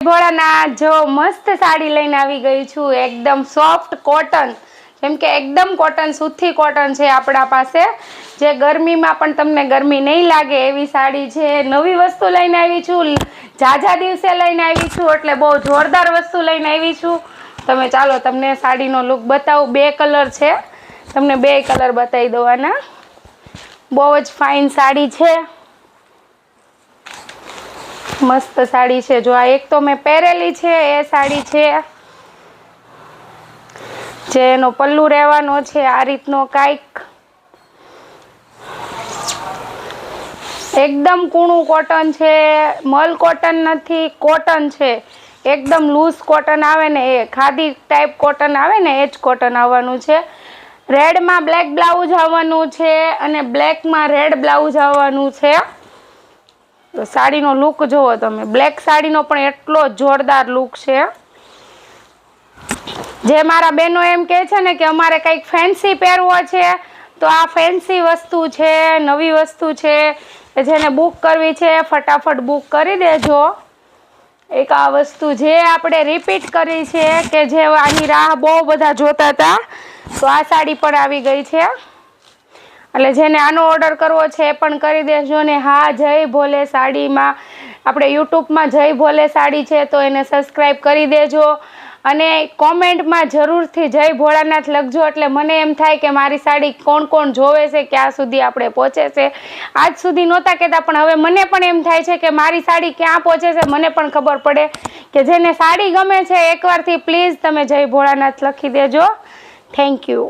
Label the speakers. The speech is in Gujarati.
Speaker 1: ભોળાનાથ જો મસ્ત સાડી લઈને આવી ગઈ છું, એકદમ સોફ્ટ કોટન, જેમ કે એકદમ કોટન, સૂથી કોટન છે આપણા પાસે, જે ગરમીમાં પણ તમને ગરમી નહીં લાગે એવી સાડી છે. નવી વસ્તુ લઈને આવી છું, ઝાઝા દિવસે લઈને આવી છું, એટલે બહુ જોરદાર વસ્તુ લઈને આવી છું. તમે ચાલો તમને સાડીનો લુક બતાવું. 2 કલર છે, તમને 2 કલર બતાવી દેવાના. બહુ જ ફાઇન સાડી છે, મસ્ત સાડી છે. જો આ એક તો મેં પહેરેલી છે એ સાડી છે, જે એનો પલ્લુ રહેવાનો છે આ રીતનો કાંઈક. એકદમ કૂણું કોટન છે, મલ કોટન નથી, કોટન છે. એકદમ લૂઝ કોટન આવે ને, એ ખાદી ટાઈપ કોટન આવે ને એ જ કોટન આવવાનું છે. રેડમાં બ્લેક બ્લાઉઝ આવવાનું છે અને બ્લેકમાં રેડ બ્લાઉઝ આવવાનું છે. તો સાડીનો લુક જુઓ તમે. બ્લેક સાડીનો પણ એટલો જોરદાર લુક છે. જે મારા બહેનો એમ કહે છે ને કે અમારે કંઈક ફેન્સી પહેરવો છે, તો આ ફેન્સી વસ્તુ છે, નવી વસ્તુ છે. જેને બુક કરવી છે ફટાફટ બુક કરી દેજો. એક આ વસ્તુ જે આપણે રિપીટ કરી છે, કે જે આની રાહ બહુ બધા જોતા હતા, તો આ સાડી પણ આવી ગઈ છે. એટલે જેને આનો ઓર્ડર કરવો છે એ પણ કરી દેજો ને. હા, જય ભોલે સાડીમાં આપણે યુટ્યુબમાં જય ભોલે સાડી છે, તો એને સબસ્ક્રાઈબ કરી દેજો અને કોમેન્ટમાં જરૂરથી જય ભોળાનાથ લખજો, એટલે મને એમ થાય કે મારી સાડી કોણ કોણ જોવે છે, ક્યાં સુધી આપણે પહોંચે છે. આજ સુધી નહોતા કહેતા, પણ હવે મને પણ એમ થાય છે કે મારી સાડી ક્યાં પહોંચે છે, મને પણ ખબર પડે. કે જેને સાડી ગમે છે એકવારથી પ્લીઝ તમે જય ભોળાનાથ લખી દેજો. Thank you.